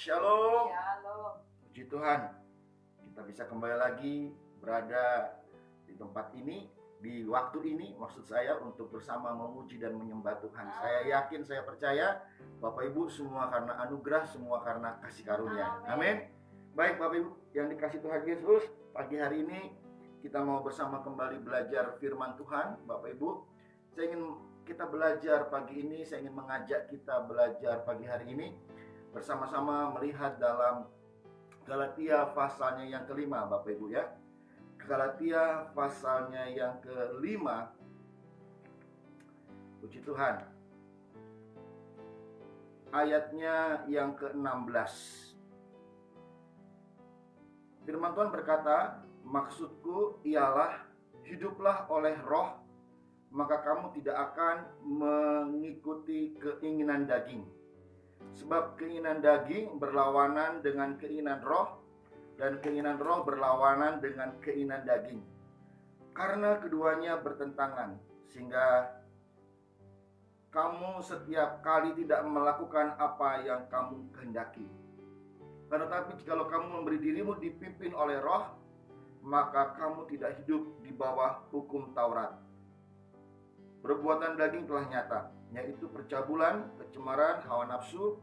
Shalom. Shalom. Puji Tuhan, kita bisa kembali lagi berada di tempat ini, di waktu ini, maksud saya untuk bersama memuji dan menyembah Tuhan. Saya yakin, saya percaya Bapak Ibu semua karena anugerah, semua karena kasih karunia. Amin. Baik Bapak Ibu yang dikasih Tuhan Yesus, pagi hari ini kita mau bersama kembali belajar firman Tuhan. Bapak Ibu, saya ingin kita belajar pagi ini, saya ingin mengajak kita belajar pagi hari ini bersama-sama melihat dalam Galatia pasalnya yang kelima, Bapak Ibu ya. Galatia pasalnya yang kelima. Puji Tuhan. Ayatnya yang ke-16. Firman Tuhan berkata, maksudku ialah hiduplah oleh roh, maka kamu tidak akan mengikuti keinginan daging. Sebab keinginan daging berlawanan dengan keinginan roh, dan keinginan roh berlawanan dengan keinginan daging. Karena keduanya bertentangan, sehingga kamu setiap kali tidak melakukan apa yang kamu kehendaki. Tetapi jikalau kamu memberi dirimu dipimpin oleh roh, maka kamu tidak hidup di bawah hukum Taurat. Perbuatan daging telah nyata, yaitu percabulan, kecemaran, hawa nafsu,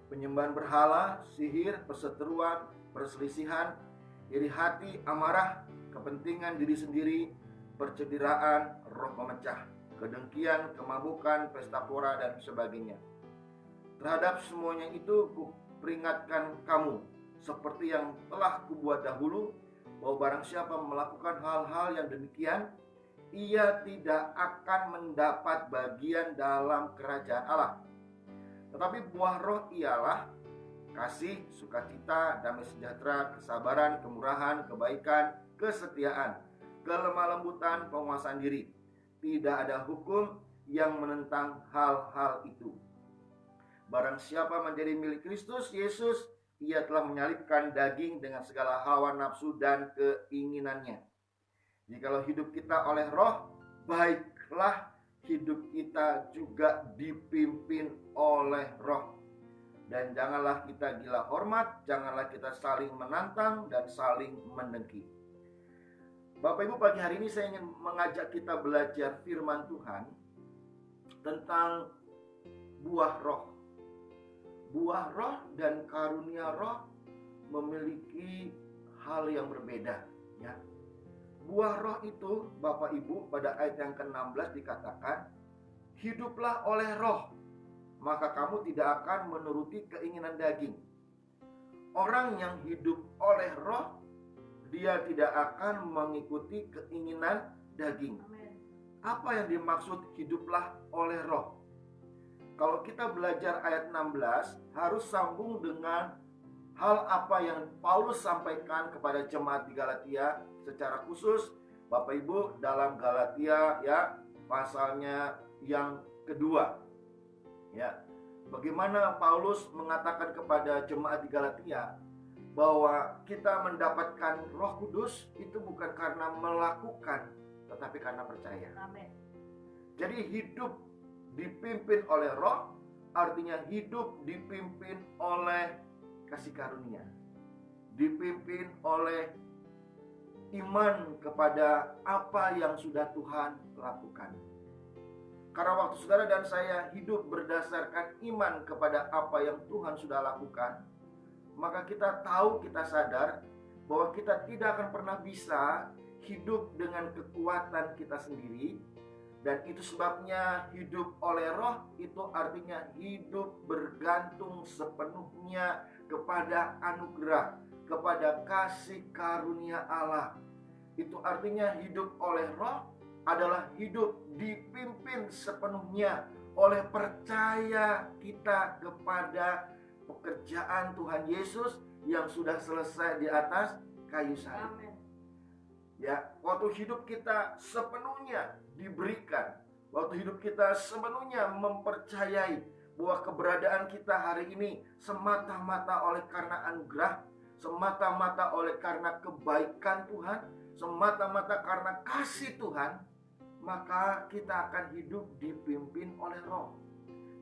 penyembahan berhala, sihir, perseteruan, perselisihan, iri hati, amarah, kepentingan diri sendiri, percederaan, roh pemecah, kedengkian, kemabukan, pesta pora, dan sebagainya. Terhadap semuanya itu kuperingatkan kamu, seperti yang telah kubuat dahulu, bahwa barang siapa melakukan hal-hal yang demikian, ia tidak akan mendapat bagian dalam kerajaan Allah. Tetapi buah roh ialah kasih, sukacita, damai sejahtera, kesabaran, kemurahan, kebaikan, kesetiaan, kelemah lembutan, penguasaan diri. Tidak ada hukum yang menentang hal-hal itu. Barang siapa menjadi milik Kristus Yesus, ia telah menyalibkan daging dengan segala hawa nafsu dan keinginannya. Jikalau hidup kita oleh roh, baiklah hidup kita juga dipimpin oleh roh. Dan janganlah kita gila hormat, janganlah kita saling menantang dan saling mendengki. Bapak Ibu, pagi hari ini saya ingin mengajak kita belajar firman Tuhan tentang buah roh. Buah roh dan karunia roh memiliki hal yang berbeda, ya. Buah roh itu, Bapak Ibu, pada ayat yang ke-16 dikatakan, hiduplah oleh roh, maka kamu tidak akan menuruti keinginan daging. Orang yang hidup oleh roh, dia tidak akan mengikuti keinginan daging. Apa yang dimaksud hiduplah oleh roh? Kalau kita belajar ayat 16, harus sambung dengan hal apa yang Paulus sampaikan kepada jemaat di Galatia secara khusus, Bapak Ibu, dalam Galatia ya, pasalnya yang kedua. Ya. Bagaimana Paulus mengatakan kepada jemaat di Galatia bahwa kita mendapatkan Roh Kudus itu bukan karena melakukan, tetapi karena percaya. Amin. Jadi hidup dipimpin oleh Roh artinya hidup dipimpin oleh kasih karunia, dipimpin oleh iman kepada apa yang sudah Tuhan lakukan. Karena waktu saudara dan saya hidup berdasarkan iman kepada apa yang Tuhan sudah lakukan, maka kita tahu, kita sadar bahwa kita tidak akan pernah bisa hidup dengan kekuatan kita sendiri. Dan itu sebabnya hidup oleh roh itu artinya hidup bergantung sepenuhnya kepada anugerah, kepada kasih karunia Allah. Itu artinya hidup oleh roh adalah hidup dipimpin sepenuhnya oleh percaya kita kepada pekerjaan Tuhan Yesus yang sudah selesai di atas kayu salib. Amin. Ya, waktu hidup kita sepenuhnya diberikan, waktu hidup kita sepenuhnya mempercayai bahwa keberadaan kita hari ini semata-mata oleh karena anugerah, semata-mata oleh karena kebaikan Tuhan, semata-mata karena kasih Tuhan, maka kita akan hidup dipimpin oleh roh.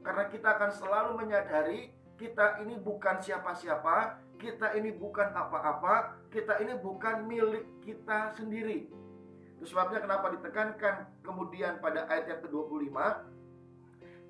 Karena kita akan selalu menyadari kita ini bukan siapa-siapa, kita ini bukan apa-apa, kita ini bukan milik kita sendiri. Itu sebabnya kenapa ditekankan kemudian pada ayat yang ke-25,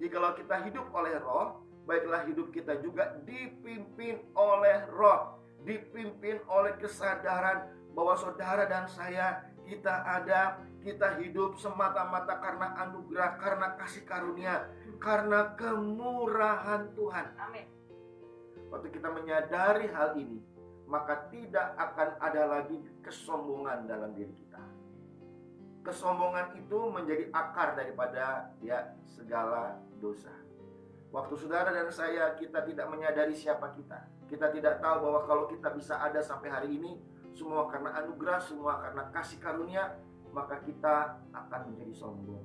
jikalau kita hidup oleh Roh, baiklah hidup kita juga dipimpin oleh Roh, dipimpin oleh kesadaran bahwa saudara dan saya, kita hidup semata-mata karena anugerah, karena kasih karunia, karena kemurahan Tuhan. Amin. Waktu kita menyadari hal ini, maka tidak akan ada lagi kesombongan dalam diri kita. Kesombongan itu menjadi akar daripada segala dosa. Waktu saudara dan saya, kita tidak menyadari siapa kita. Kita tidak tahu bahwa kalau kita bisa ada sampai hari ini, semua karena anugerah, semua karena kasih karunia, maka kita akan menjadi sombong.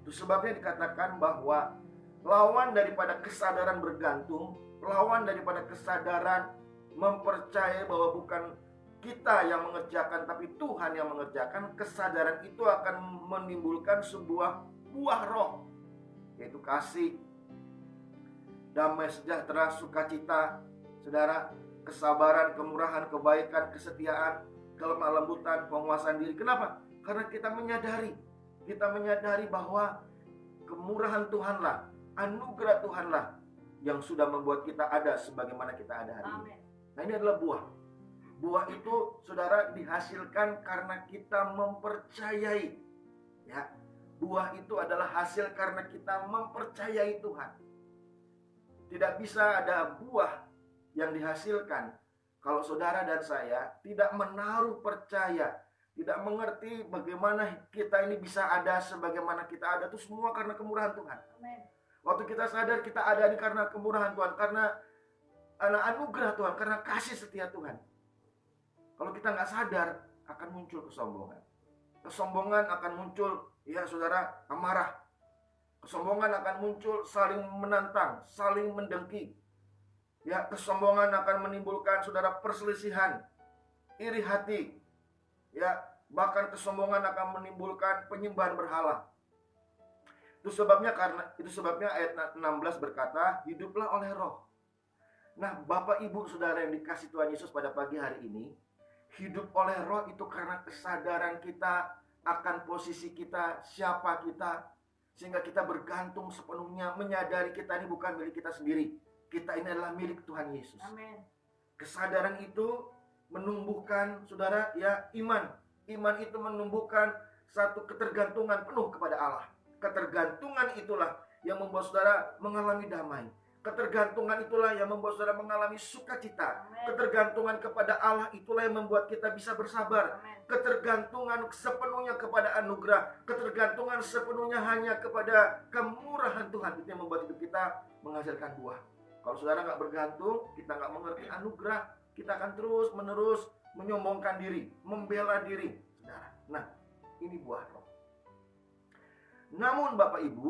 Itu sebabnya dikatakan bahwa lawan daripada kesadaran bergantung, lawan daripada kesadaran mempercayai bahwa bukan kita yang mengerjakan tapi Tuhan yang mengerjakan, kesadaran itu akan menimbulkan sebuah buah roh, yaitu kasih, damai sejahtera, sukacita, saudara, kesabaran, kemurahan, kebaikan, kesetiaan, kelemah lembutan, penguasaan diri. Kenapa? Karena kita menyadari bahwa kemurahan Tuhanlah, anugerah Tuhanlah yang sudah membuat kita ada sebagaimana kita ada hari ini. Nah, ini adalah buah. Buah itu, saudara, dihasilkan karena kita mempercayai. Ya, buah itu adalah hasil karena kita mempercayai Tuhan. Tidak bisa ada buah yang dihasilkan kalau saudara dan saya tidak menaruh percaya, tidak mengerti bagaimana kita ini bisa ada sebagaimana kita ada. Itu semua karena kemurahan Tuhan. Amen. Waktu kita sadar kita ada ini karena kemurahan Tuhan, karena anugerah Tuhan, karena kasih setia Tuhan. Kalau kita nggak sadar, akan muncul kesombongan. Kesombongan akan muncul, ya saudara, amarah. Kesombongan akan muncul saling menantang, saling mendengki. Ya, kesombongan akan menimbulkan, saudara, perselisihan, iri hati. Ya, bahkan kesombongan akan menimbulkan penyembahan berhala. Itu sebabnya ayat 16 berkata, hiduplah oleh Roh. Nah, Bapak Ibu Saudara yang dikasih Tuhan Yesus pada pagi hari ini, hidup oleh Roh itu karena kesadaran kita akan posisi kita, siapa kita, sehingga kita bergantung sepenuhnya, menyadari kita ini bukan milik kita sendiri. Kita ini adalah milik Tuhan Yesus. Amin. Kesadaran itu menumbuhkan, saudara, ya, iman. Iman itu menumbuhkan satu ketergantungan penuh kepada Allah. Ketergantungan itulah yang membuat saudara mengalami damai. Ketergantungan itulah yang membuat saudara mengalami sukacita. Ketergantungan kepada Allah itulah yang membuat kita bisa bersabar. Ketergantungan sepenuhnya kepada anugerah. Ketergantungan sepenuhnya hanya kepada kemurahan Tuhan. Itu yang membuat hidup kita menghasilkan buah. Kalau saudara nggak bergantung, kita nggak mengerti anugerah, kita akan terus menerus menyombongkan diri, membela diri, saudara. Nah, ini buah roh. Namun Bapak Ibu,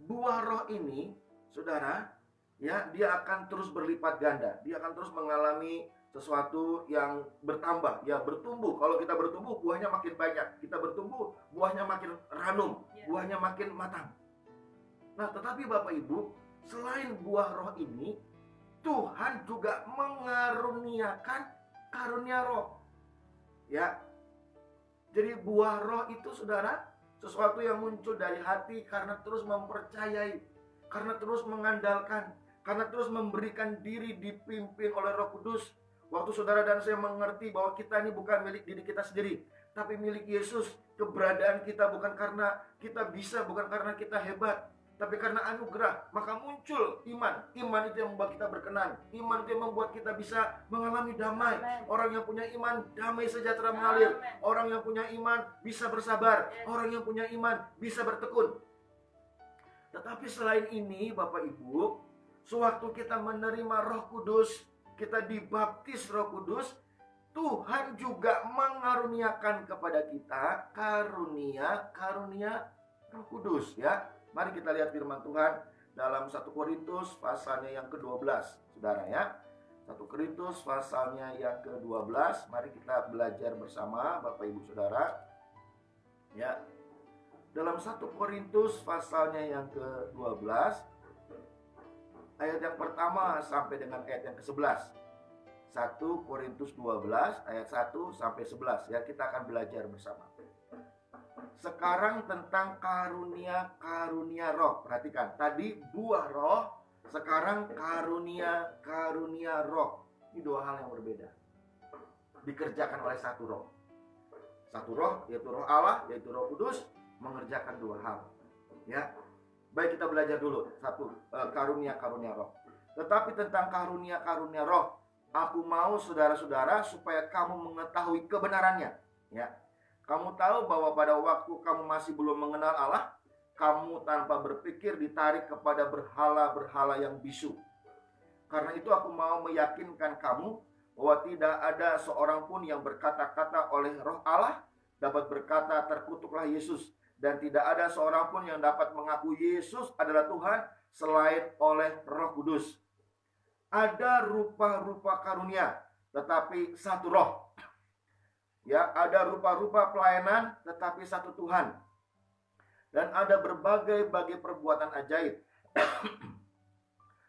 buah roh ini, saudara, ya, dia akan terus berlipat ganda. Dia akan terus mengalami sesuatu yang bertambah, ya, bertumbuh. Kalau kita bertumbuh, buahnya makin banyak. Kita bertumbuh, buahnya makin ranum, buahnya makin matang. Nah, tetapi Bapak Ibu, selain buah roh ini, Tuhan juga mengaruniakan karunia roh. Ya. Jadi buah roh itu, saudara, sesuatu yang muncul dari hati karena terus mempercayai, karena terus mengandalkan, karena terus memberikan diri dipimpin oleh Roh Kudus. Waktu saudara dan saya mengerti bahwa kita ini bukan milik diri kita sendiri, tapi milik Yesus. Keberadaan kita bukan karena kita bisa, bukan karena kita hebat, tapi karena anugerah. Maka muncul iman. Iman itu yang membuat kita berkenan. Iman itu yang membuat kita bisa mengalami damai. Amen. Orang yang punya iman, damai sejahtera mengalir. Amen. Orang yang punya iman bisa bersabar. Orang yang punya iman bisa bertekun. Tetapi selain ini, Bapak Ibu, sewaktu kita menerima Roh Kudus, kita dibaptis Roh Kudus, Tuhan juga mengaruniakan kepada kita karunia Roh Kudus, ya. Mari kita lihat firman Tuhan dalam 1 Korintus pasalnya yang ke-12, saudara, ya. 1 Korintus pasalnya yang ke-12. Mari kita belajar bersama Bapak Ibu Saudara. Ya. Dalam 1 Korintus pasalnya yang ke-12, ayat yang pertama sampai dengan ayat yang ke-11. 1 Korintus 12 ayat 1 sampai 11 ya, kita akan belajar bersama. Sekarang tentang karunia roh. Perhatikan, tadi buah roh, sekarang karunia roh. Ini dua hal yang berbeda. Dikerjakan oleh satu roh. Satu roh, yaitu roh Allah, yaitu Roh Kudus, mengerjakan dua hal. Ya. Baik, kita belajar dulu satu karunia roh. Tetapi tentang karunia roh, aku mau saudara-saudara supaya kamu mengetahui kebenarannya. Ya. Kamu tahu bahwa pada waktu kamu masih belum mengenal Allah, kamu tanpa berpikir ditarik kepada berhala-berhala yang bisu. Karena itu aku mau meyakinkan kamu bahwa tidak ada seorang pun yang berkata-kata oleh Roh Allah dapat berkata terkutuklah Yesus. Dan tidak ada seorang pun yang dapat mengaku Yesus adalah Tuhan selain oleh Roh Kudus. Ada rupa-rupa karunia, tetapi satu roh. Ya, ada rupa-rupa pelayanan, tetapi satu Tuhan. Dan ada berbagai-bagai perbuatan ajaib.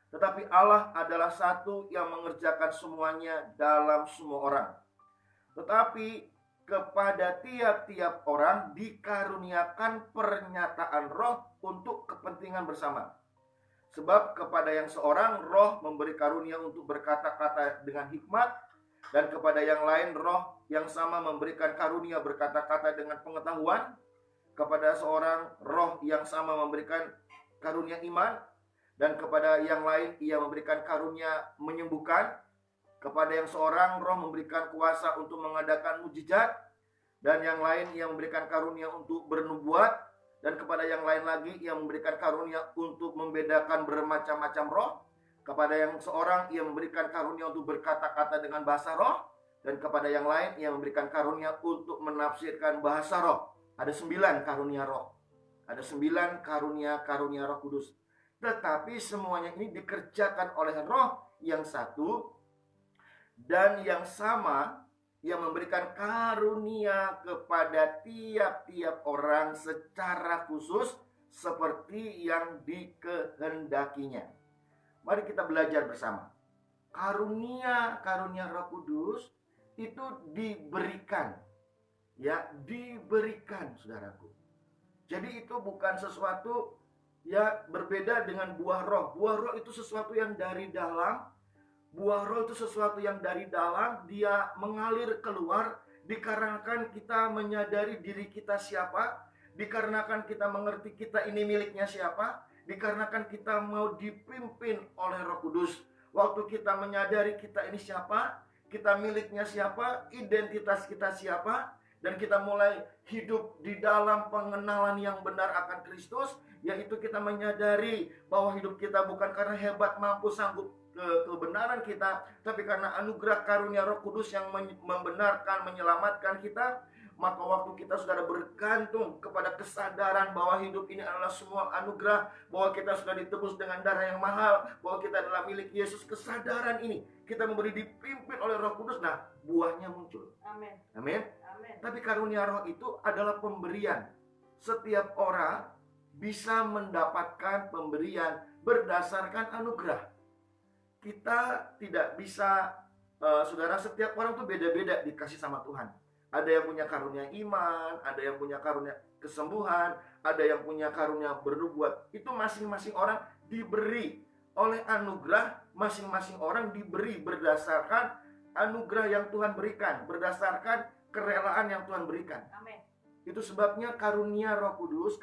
Tetapi Allah adalah satu yang mengerjakan semuanya dalam semua orang. Tetapi kepada tiap-tiap orang dikaruniakan pernyataan roh untuk kepentingan bersama. Sebab kepada yang seorang roh memberi karunia untuk berkata-kata dengan hikmat, dan kepada yang lain roh yang sama memberikan karunia berkata-kata dengan pengetahuan. Kepada seorang roh yang sama memberikan karunia iman, dan kepada yang lain ia memberikan karunia menyembuhkan. Kepada yang seorang roh memberikan kuasa untuk mengadakan mujizat, dan yang lain ia memberikan karunia untuk bernubuat, dan kepada yang lain lagi ia memberikan karunia untuk membedakan bermacam-macam roh. Kepada yang seorang ia memberikan karunia untuk berkata-kata dengan bahasa roh, dan kepada yang lain ia memberikan karunia untuk menafsirkan bahasa roh. Ada 9 karunia roh. Ada 9 karunia Roh Kudus. Tetapi semuanya ini dikerjakan oleh roh yang satu dan yang sama, yang memberikan karunia kepada tiap-tiap orang secara khusus seperti yang dikehendakinya. Mari kita belajar bersama. Karunia Roh Kudus itu diberikan. Ya, diberikan, saudaraku. Jadi itu bukan sesuatu ya berbeda dengan buah roh. Buah roh itu sesuatu yang dari dalam. Buah roh itu sesuatu yang dari dalam, dia mengalir keluar dikarenakan kita menyadari diri kita siapa, dikarenakan kita mengerti kita ini miliknya siapa, dikarenakan kita mau dipimpin oleh Roh Kudus. Waktu kita menyadari kita ini siapa, kita miliknya siapa, identitas kita siapa, dan kita mulai hidup di dalam pengenalan yang benar akan Kristus, yaitu kita menyadari bahwa hidup kita bukan karena hebat, mampu, sanggup kebenaran kita, tapi karena anugerah karunia Roh Kudus yang membenarkan, menyelamatkan kita. Maka waktu kita saudara bergantung kepada kesadaran bahwa hidup ini adalah semua anugerah, bahwa kita sudah ditebus dengan darah yang mahal, bahwa kita adalah milik Yesus, kesadaran ini kita memberi dipimpin oleh Roh Kudus, nah buahnya muncul. Amin. Amin. Tapi karunia roh itu adalah pemberian. Setiap orang bisa mendapatkan pemberian berdasarkan anugerah. Kita tidak bisa, saudara, setiap orang tuh beda-beda dikasih sama Tuhan. Ada yang punya karunia iman, ada yang punya karunia kesembuhan, ada yang punya karunia bernubuat. Itu masing-masing orang diberi oleh anugerah, masing-masing orang diberi berdasarkan anugerah yang Tuhan berikan, berdasarkan kerelaan yang Tuhan berikan. Amin. Itu sebabnya karunia Roh Kudus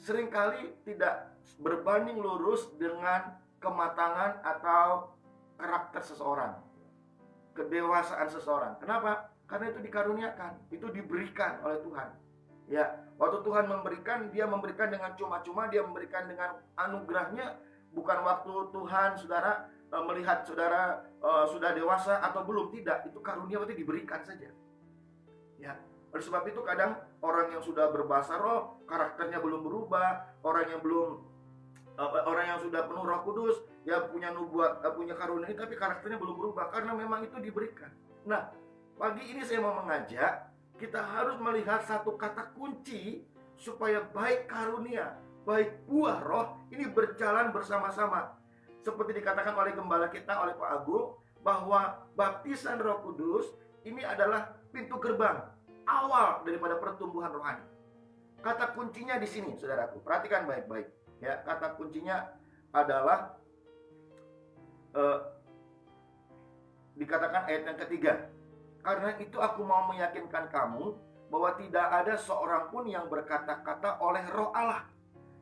seringkali tidak berbanding lurus dengan kematangan atau karakter seseorang, kedewasaan seseorang. Kenapa? Karena itu dikaruniakan, itu diberikan oleh Tuhan. Ya, waktu Tuhan memberikan, dia memberikan dengan cuma-cuma, dia memberikan dengan anugerahnya, bukan waktu Tuhan saudara melihat saudara sudah dewasa atau belum, tidak. Itu karunia waktu diberikan saja. Ya, oleh sebab itu kadang orang yang sudah berbahasa roh, karakternya belum berubah, orang yang sudah penuh Roh Kudus, ya punya nubuat, punya karunia, tapi karakternya belum berubah karena memang itu diberikan. Nah, pagi ini saya mau mengajak kita harus melihat satu kata kunci supaya baik karunia. baik buah roh ini berjalan bersama-sama. Seperti dikatakan oleh gembala kita, oleh Pak Agung, bahwa baptisan Roh Kudus ini adalah pintu gerbang awal daripada pertumbuhan rohani. Kata kuncinya di sini, saudaraku. Perhatikan baik-baik. Ya, kata kuncinya adalah dikatakan ayat yang ketiga. Karena itu aku mau meyakinkan kamu bahwa tidak ada seorang pun yang berkata-kata oleh Roh Allah,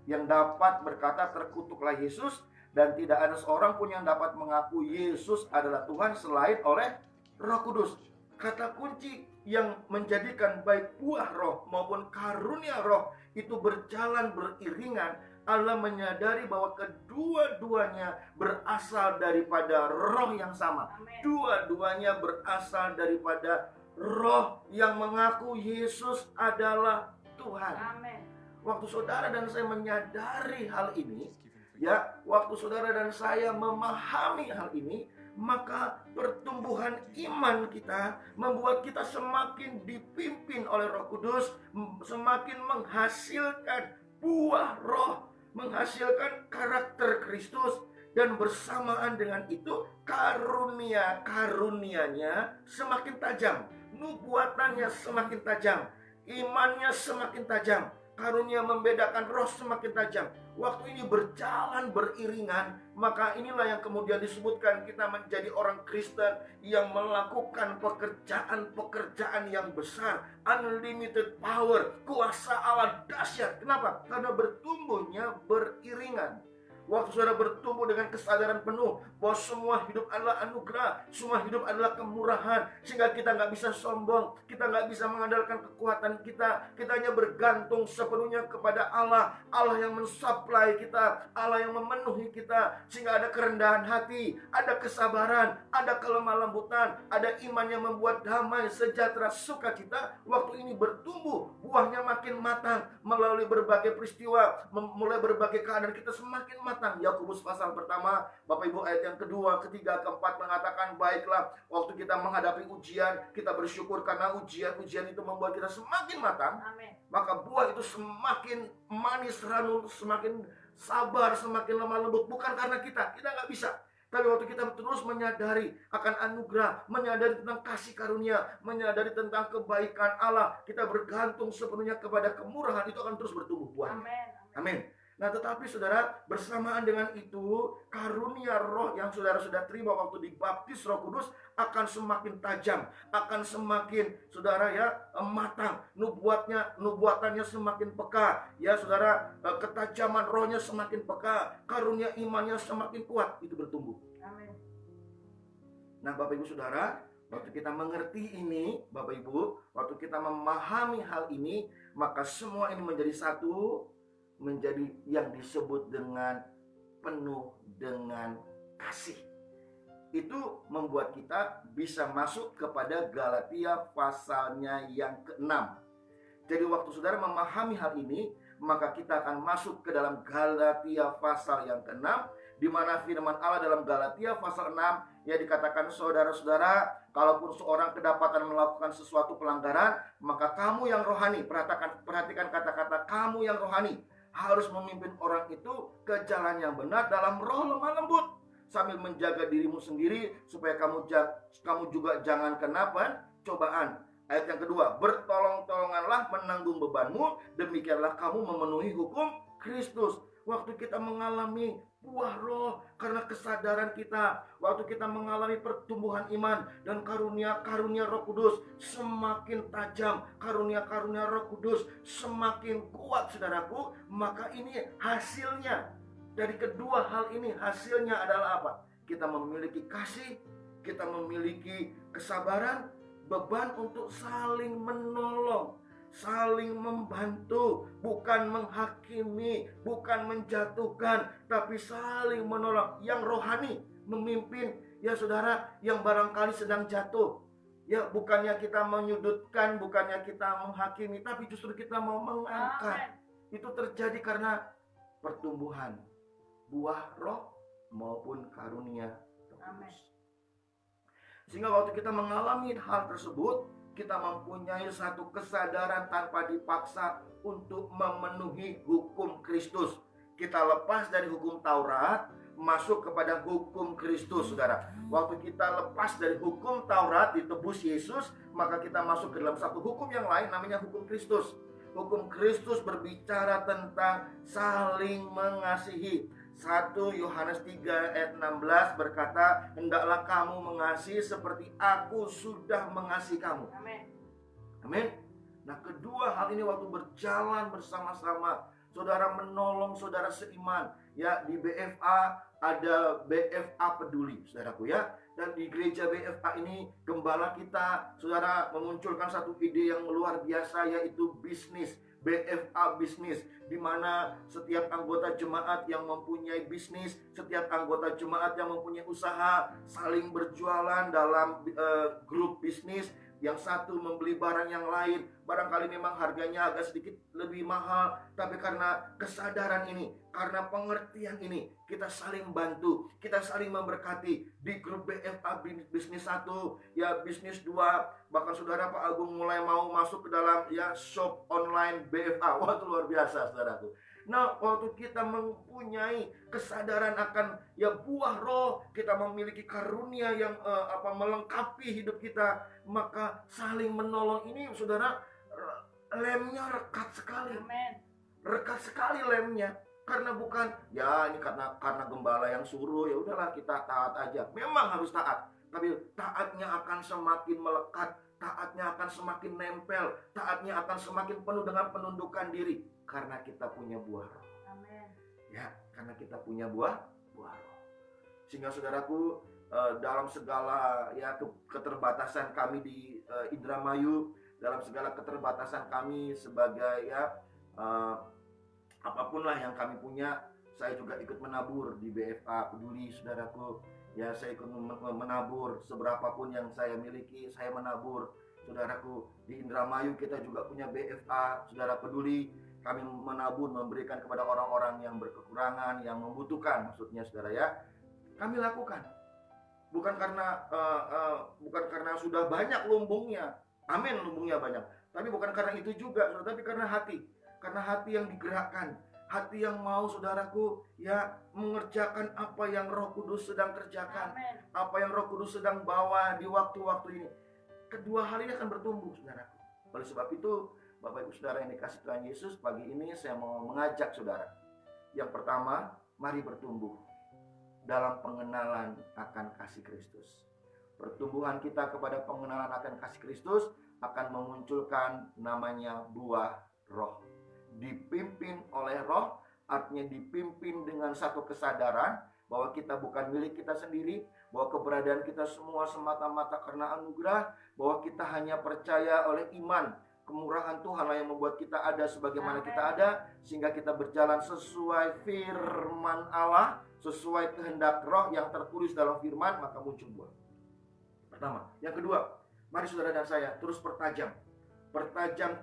yang dapat berkata terkutuklah Yesus, dan tidak ada seorang pun yang dapat mengaku Yesus adalah Tuhan selain oleh Roh Kudus. Kata kunci yang menjadikan baik buah roh maupun karunia roh itu berjalan beriringan adalah menyadari bahwa kedua-duanya berasal daripada roh yang sama. Dua-duanya berasal daripada roh yang mengaku Yesus adalah Tuhan. Amen. Waktu saudara dan saya menyadari hal ini, ya, waktu saudara dan saya memahami hal ini, maka pertumbuhan iman kita membuat kita semakin dipimpin oleh Roh Kudus, semakin menghasilkan buah roh, menghasilkan karakter Kristus, dan bersamaan dengan itu karunia-karunianya semakin tajam, nubuatannya semakin tajam, imannya semakin tajam, karunia membedakan roh semakin tajam. Waktu ini berjalan beriringan, maka inilah yang kemudian disebutkan kita menjadi orang Kristen yang melakukan pekerjaan-pekerjaan yang besar, unlimited power, kuasa Allah dahsyat. Kenapa? Karena bertumbuhnya beriringan. Waktu saudara bertumbuh dengan kesadaran penuh bahwa semua hidup adalah anugerah, semua hidup adalah kemurahan, sehingga kita nggak bisa sombong, kita nggak bisa mengandalkan kekuatan kita hanya bergantung sepenuhnya kepada Allah, Allah yang mensuplai kita, Allah yang memenuhi kita, sehingga ada kerendahan hati, ada kesabaran, ada kelemah lembutan, ada iman yang membuat damai, sejahtera, sukacita. Waktu ini bertumbuh, buahnya makin matang melalui berbagai peristiwa, mulai berbagai keadaan kita semakin matang. Yakobus pasal pertama, Bapak Ibu, ayat yang kedua, ketiga, keempat mengatakan, baiklah, waktu kita menghadapi ujian, kita bersyukur karena ujian-ujian itu membuat kita semakin matang. Amen. Maka buah itu semakin manis, ranum, semakin sabar, semakin lemah lembut. Bukan karena kita nggak bisa. Tapi waktu kita terus menyadari akan anugerah, menyadari tentang kasih karunia, menyadari tentang kebaikan Allah, kita bergantung sepenuhnya kepada kemurahan, itu akan terus bertumbuh buahnya. Amin. Amin. Nah, tetapi saudara, bersamaan dengan itu, karunia roh yang saudara sudah terima waktu dibaptis Roh Kudus akan semakin tajam, akan semakin, saudara, ya, matang. Nubuatannya semakin peka, ya saudara, ketajaman rohnya semakin peka, karunia imannya semakin kuat, itu bertumbuh. Amin. Nah, Bapak Ibu Saudara, waktu kita mengerti ini, Bapak Ibu, waktu kita memahami hal ini, maka semua ini menjadi satu, menjadi yang disebut dengan penuh dengan kasih. Itu membuat kita bisa masuk kepada Galatia pasalnya yang ke-6. Jadi waktu saudara memahami hal ini, maka kita akan masuk ke dalam Galatia pasal yang ke-6, di mana firman Allah dalam Galatia pasal 6 ya dikatakan, saudara-saudara, kalaupun seorang kedapatan melakukan sesuatu pelanggaran, maka kamu yang rohani, perhatikan kata-kata kamu yang rohani, harus memimpin orang itu ke jalan yang benar dalam roh lemah lembut, sambil menjaga dirimu sendiri supaya kamu juga jangan kena cobaan. Ayat yang kedua, bertolong-tolonganlah menanggung bebanmu, demikianlah kamu memenuhi hukum Kristus. Waktu kita mengalami buah roh karena kesadaran kita, waktu kita mengalami pertumbuhan iman dan karunia-karunia Roh Kudus semakin tajam, karunia-karunia Roh Kudus semakin kuat, saudaraku, maka ini hasilnya dari kedua hal ini, hasilnya adalah apa? Kita memiliki kasih, kita memiliki kesabaran, beban untuk saling menolong, saling membantu, bukan menghakimi, bukan menjatuhkan, tapi saling menolong. Yang rohani memimpin, ya saudara, yang barangkali sedang jatuh. Ya, bukannya kita menyudutkan, bukannya kita menghakimi, tapi justru kita mau mengangkat. Itu terjadi karena pertumbuhan buah roh maupun karunia Roh Kudus. Sehingga waktu kita mengalami hal tersebut, kita mempunyai satu kesadaran tanpa dipaksa untuk memenuhi hukum Kristus. Kita lepas dari hukum Taurat, masuk kepada hukum Kristus, saudara. Waktu kita lepas dari hukum Taurat, ditebus Yesus, maka kita masuk ke dalam satu hukum yang lain, namanya hukum Kristus. Hukum Kristus berbicara tentang saling mengasihi. 1 Yohanes 3 ayat 16 berkata, hendaklah kamu mengasihi seperti aku sudah mengasihi kamu. Amin. Amin. Nah, kedua hal ini waktu berjalan bersama-sama, saudara menolong saudara seiman. Ya, di BFA ada BFA peduli, saudaraku ya. Dan di gereja BFA ini gembala kita, saudara, memunculkan satu ide yang luar biasa, yaitu bisnis. BFA bisnis, di mana setiap anggota jemaat yang mempunyai bisnis, setiap anggota jemaat yang mempunyai usaha saling berjualan dalam grup bisnis. Yang satu membeli barang yang lain, barangkali memang harganya agak sedikit lebih mahal, tapi karena kesadaran ini, karena pengertian ini, kita saling bantu, kita saling memberkati. Di grup BFA bisnis 1, ya bisnis 2, bahkan saudara Pak Agung mulai mau masuk ke dalam ya shop online BFA. Wah, itu luar biasa, saudaraku. Nah, waktu kita mempunyai kesadaran akan ya buah roh, kita memiliki karunia yang melengkapi hidup kita, maka saling menolong ini, saudara, lemnya rekat sekali. Amen. Rekat sekali lemnya. Karena bukan ya ini karena gembala yang suruh, ya udahlah kita taat aja. Memang harus taat, tapi taatnya akan semakin melekat, taatnya akan semakin nempel, taatnya akan semakin penuh dengan penundukan diri. Karena kita punya buah roh. Amin. Ya, karena kita punya buah roh. Sehingga saudaraku, dalam segala ya keterbatasan kami di Indramayu, dalam segala keterbatasan kami sebagai ya apapun lah yang kami punya, saya juga ikut menabur di BFA peduli, saudaraku. Ya, saya ikut menabur seberapapun yang saya miliki, saya menabur. Saudaraku, di Indramayu kita juga punya BFA, saudara peduli. Kami menabur, memberikan kepada orang-orang yang berkekurangan, yang membutuhkan, maksudnya saudara ya. Kami lakukan. Bukan karena sudah banyak lumbungnya. Amin, lumbungnya banyak. Tapi bukan karena itu juga, saudara, tapi karena hati. Karena hati yang digerakkan. Hati yang mau, saudaraku, ya mengerjakan apa yang Roh Kudus sedang kerjakan. Amen. Apa yang Roh Kudus sedang bawa di waktu-waktu ini. Kedua hal ini akan bertumbuh, saudaraku. Oleh sebab itu, Bapak Ibu Saudara yang dikasih Tuhan Yesus, pagi ini saya mau mengajak saudara. Yang pertama, mari bertumbuh dalam pengenalan akan kasih Kristus. Pertumbuhan kita kepada pengenalan akan kasih Kristus akan memunculkan namanya buah roh. Dipimpin oleh roh, artinya dipimpin dengan satu kesadaran bahwa kita bukan milik kita sendiri, bahwa keberadaan kita semua semata-mata karena anugerah, bahwa kita hanya percaya oleh iman. Kemurahan Tuhan lah yang membuat kita ada sebagaimana kita ada, sehingga kita berjalan sesuai firman Allah, sesuai kehendak roh yang tertulis dalam firman, maka muncul buah. Pertama. Yang kedua, mari saudara dan saya terus pertajam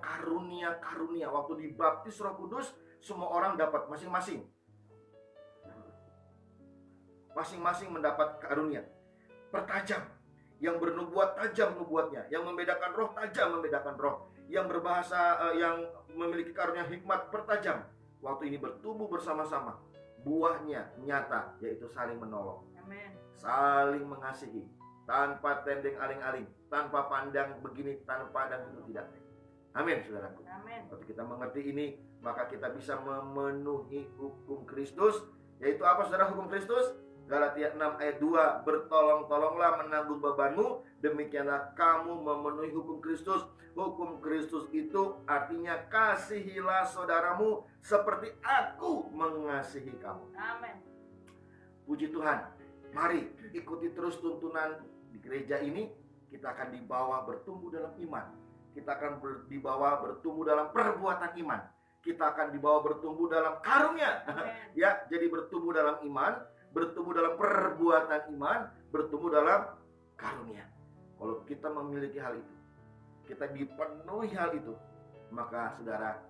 karunia-karunia. Waktu dibaptis Roh Kudus, semua orang dapat masing-masing mendapat karunia. Pertajam. Yang bernubuat tajam nubuatnya, yang membedakan roh tajam membedakan roh, yang berbahasa yang memiliki karunia hikmat pertajam. Waktu ini bertumbuh bersama-sama, buahnya nyata, yaitu saling menolong. Amen. Saling mengasihi, tanpa tendeng aling-aling, tanpa pandang begini, tanpa pandang itu tidak. Amin, saudaraku. Amin. Waktu kita mengerti ini, maka kita bisa memenuhi hukum Kristus. Yaitu apa, saudara, hukum Kristus? Galatia 6 ayat 2, bertolong-tolonglah menanggung bebanmu, demikianlah kamu memenuhi hukum Kristus. Hukum Kristus itu artinya kasihilah saudaramu seperti aku mengasihi kamu. Amin. Puji Tuhan. Mari ikuti terus tuntunan di gereja ini. Kita akan dibawa bertumbuh dalam iman. Kita akan dibawa bertumbuh dalam perbuatan iman. Kita akan dibawa bertumbuh dalam karunia. Ya, jadi bertumbuh dalam iman, bertumbuh dalam perbuatan iman, bertumbuh dalam karunia. Kalau kita memiliki hal itu, kita dipenuhi hal itu, maka saudara,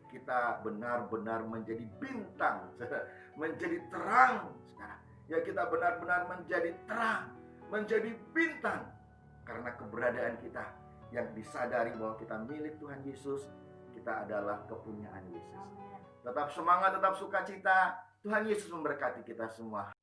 kita benar-benar menjadi bintang, menjadi terang sekarang. Ya, kita benar-benar menjadi terang, menjadi bintang karena keberadaan kita yang disadari bahwa kita milik Tuhan Yesus, kita adalah kepunyaan Yesus. Tetap semangat, tetap sukacita. Tuhan Yesus memberkati kita semua.